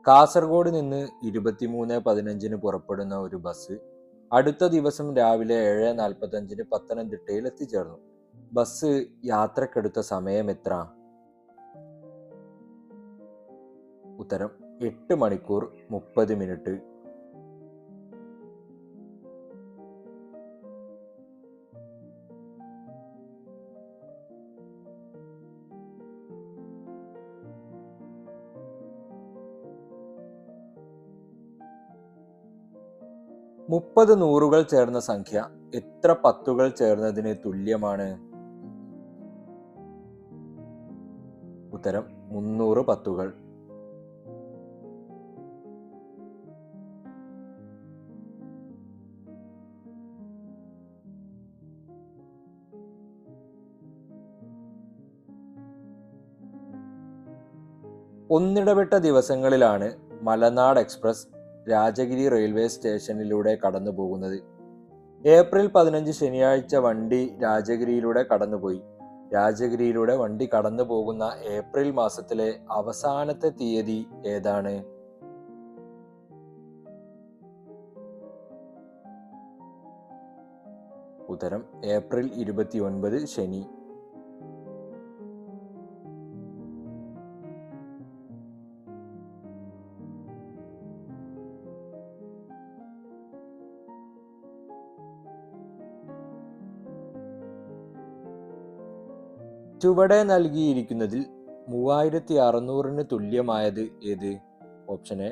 കാസർഗോഡ് നിന്ന് 23:15 പുറപ്പെടുന്ന ഒരു ബസ് അടുത്ത ദിവസം രാവിലെ 7:45 പത്തനംതിട്ടയിൽ എത്തിച്ചേർന്നു. ബസ് യാത്രക്കെടുത്ത സമയം എത്ര? ഉത്തരം 8 മണിക്കൂർ 30 മിനിറ്റ്. മുപ്പത് നൂറുകൾ ചേർന്ന സംഖ്യ എത്ര പത്തുകൾ ചേർന്നതിന് തുല്യമാണ്? ഉത്തരം 300 പത്തുകൾ. ഒന്നിടവിട്ട ദിവസങ്ങളിലാണ് മലനാട് എക്സ്പ്രസ് രാജഗിരി റെയിൽവേ സ്റ്റേഷനിലൂടെ കടന്നു പോകുന്നത്. ഏപ്രിൽ 15 ശനിയാഴ്ച വണ്ടി രാജഗിരിയിലൂടെ കടന്നുപോയി. രാജഗിരിയിലൂടെ വണ്ടി കടന്നു പോകുന്ന ഏപ്രിൽ മാസത്തിലെ അവസാനത്തെ തീയതി ഏതാണ്? ഉത്തരം ഏപ്രിൽ 29 ശനി. ചുവടെ നൽകിയിരിക്കുന്നതിൽ 3600 തുല്യമായത് ഏത്? ഓപ്ഷൻ എ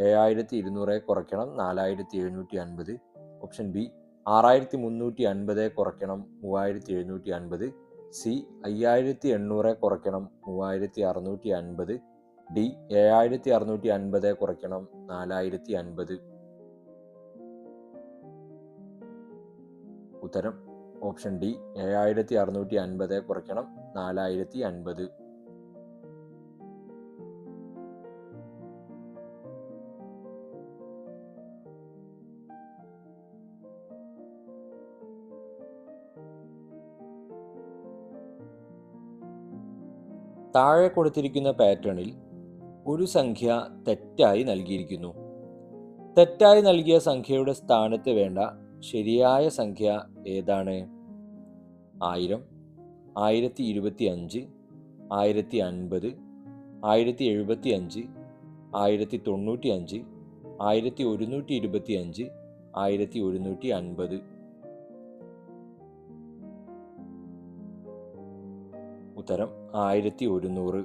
7200 കുറയ്ക്കണം 4750. ഓപ്ഷൻ ബി 6350 കുറയ്ക്കണം 3750. സി 5800 കുറയ്ക്കണം 3650. ഡി 7650 കുറയ്ക്കണം 4050. ഉത്തരം ഓപ്ഷൻ ഡി 7650 കുറയ്ക്കണം 4050. താഴെ കൊടുത്തിരിക്കുന്ന പാറ്റേണിൽ ഒരു സംഖ്യ തെറ്റായി നൽകിയിരിക്കുന്നു. തെറ്റായി നൽകിയ സംഖ്യയുടെ സ്ഥാനത്ത് വേണ്ട ശരിയായ സംഖ്യ ഏതാണ്? 1000, 1025, 1050, 1075, 1095, 1125, 1150. ഉത്തരം 1100.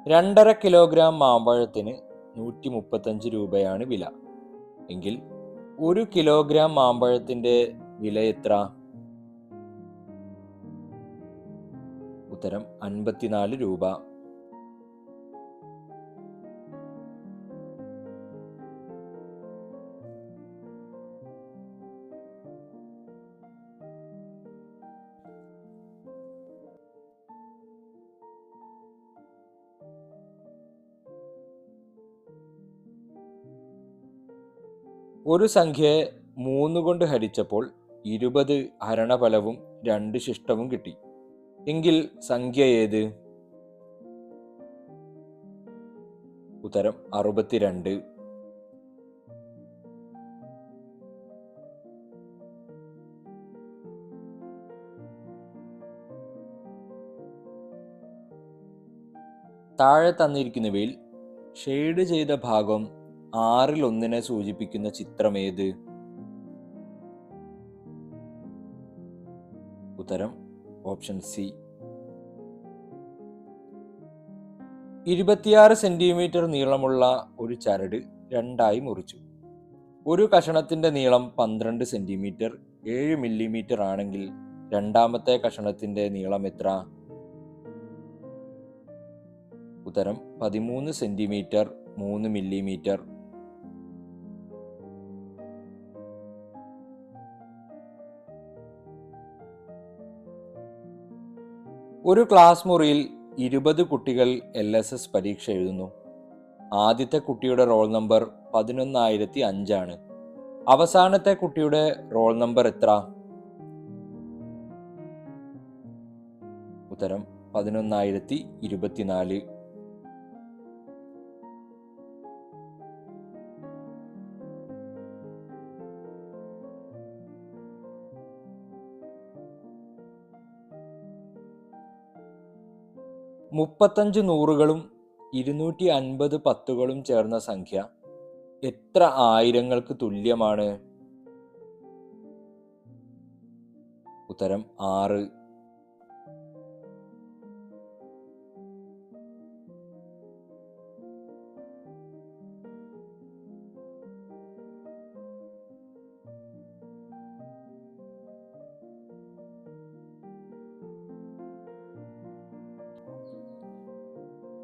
രണ്ടര കിലോഗ്രാം മാമ്പഴത്തിന് 135 രൂപയാണ് വില എങ്കിൽ 1 കിലോഗ്രാം മാമ്പഴത്തിന്റെ വില എത്ര? ഉത്തരം 54 രൂപ. ഒരു സംഖ്യയെ 3 കൊണ്ട് ഹരിച്ചപ്പോൾ 20 ഹരണഫലവും 2 ശിഷ്ടവും കിട്ടി എങ്കിൽ സംഖ്യ ഏത്? ഉത്തരം 62. താഴെ തന്നിരിക്കുന്നവയിൽ ഷെയ്ഡ് ചെയ്ത ഭാഗം 6-1 സൂചിപ്പിക്കുന്ന ചിത്രം ഏത്? ഉത്തരം ഓപ്ഷൻ സി. 26 സെന്റിമീറ്റർ നീളമുള്ള ഒരു ചരട് രണ്ടായി മുറിച്ചു. ഒരു കഷണത്തിന്റെ നീളം 12 സെന്റിമീറ്റർ 7 മില്ലിമീറ്റർ ആണെങ്കിൽ രണ്ടാമത്തെ കഷണത്തിന്റെ നീളം എത്ര? ഉത്തരം 13 സെന്റിമീറ്റർ 3 മില്ലിമീറ്റർ. ഒരു ക്ലാസ് മുറിയിൽ 20 കുട്ടികൾ LSS പരീക്ഷ എഴുതുന്നു. ആദ്യത്തെ കുട്ടിയുടെ റോൾ നമ്പർ 11,005 ആണ്. അവസാനത്തെ കുട്ടിയുടെ റോൾ നമ്പർ എത്ര? ഉത്തരം 11,024. മുപ്പത്തഞ്ച് നൂറുകളും 250 പത്തുകളും ചേർന്ന സംഖ്യ എത്ര ആയിരങ്ങൾക്ക് തുല്യമാണ്? ഉത്തരം 6.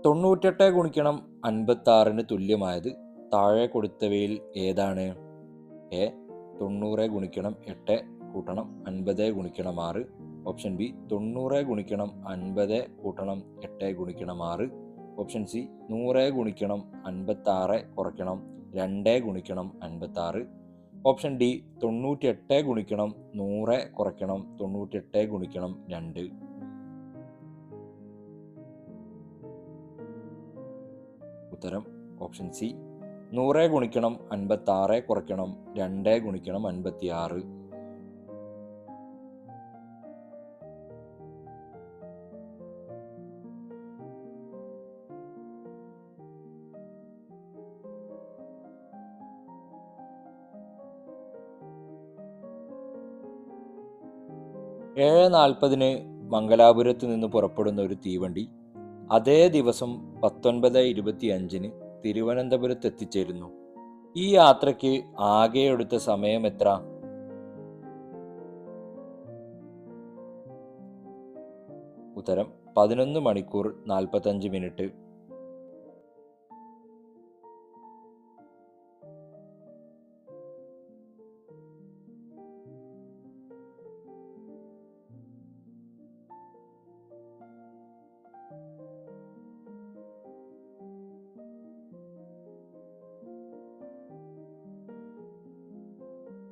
തൊണ്ണൂറ്റെട്ട് ഗുണിക്കണം 56 തുല്യമായത് താഴെ കൊടുത്തവയിൽ ഏതാണ്? എ 90 ഗുണിക്കണം 8 കൂട്ടണം 50 ഗുണിക്കണം 6. ഓപ്ഷൻ ബി 90 ഗുണിക്കണം 50 കൂട്ടണം 8 ഗുണിക്കണം 6. ഓപ്ഷൻ സി 100 ഗുണിക്കണം 56 കുറയ്ക്കണം 2 ഗുണിക്കണം 56. ഓപ്ഷൻ ഡി 98 ഗുണിക്കണം 100 കുറയ്ക്കണം 98 ഗുണിക്കണം 2. ഉത്തരം ഓപ്ഷൻ സി 100 ഗുണിക്കണം 56 കുറയ്ക്കണം 2 ഗുണിക്കണം 56. ഏഴ് 40 മംഗലാപുരത്ത് നിന്ന് പുറപ്പെടുന്ന ഒരു തീവണ്ടി അതേ ദിവസം 19:25 തിരുവനന്തപുരത്ത് എത്തിച്ചേരുന്നു. ഈ യാത്രയ്ക്ക് ആകെ എടുത്ത സമയം എത്ര? ഉത്തരം 11 മണിക്കൂർ 45 മിനിറ്റ്.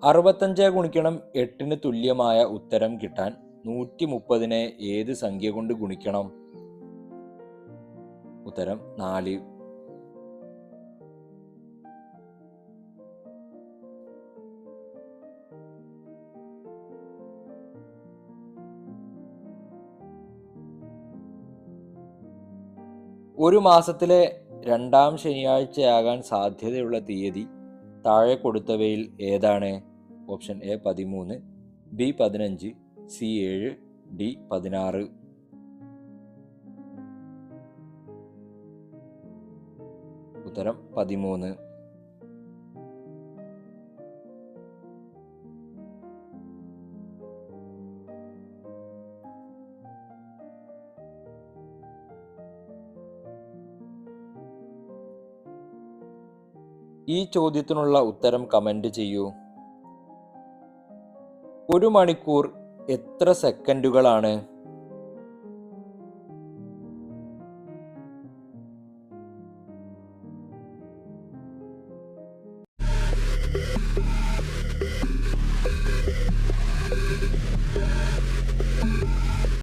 അറുപത്തഞ്ച് ഗുണിക്കണം 8 തുല്യമായ ഉത്തരം കിട്ടാൻ 130 ഏത് സംഖ്യ കൊണ്ട് ഗുണിക്കണം? ഉത്തരം 4. ഒരു മാസത്തിലെ 2ാം ശനിയാഴ്ചയാകാൻ സാധ്യതയുള്ള തീയതി താഴെ കൊടുത്തവയിൽ ഏതാണ്? Option A 13, B 15, C 7, D 16. ഉത്തരം 13. ഈ ചോദ്യത്തിനുള്ള ഉത്തരം കമന്റ് ചെയ്യൂ. 1 മണിക്കൂർ എത്ര സെക്കൻഡുകളാണ്?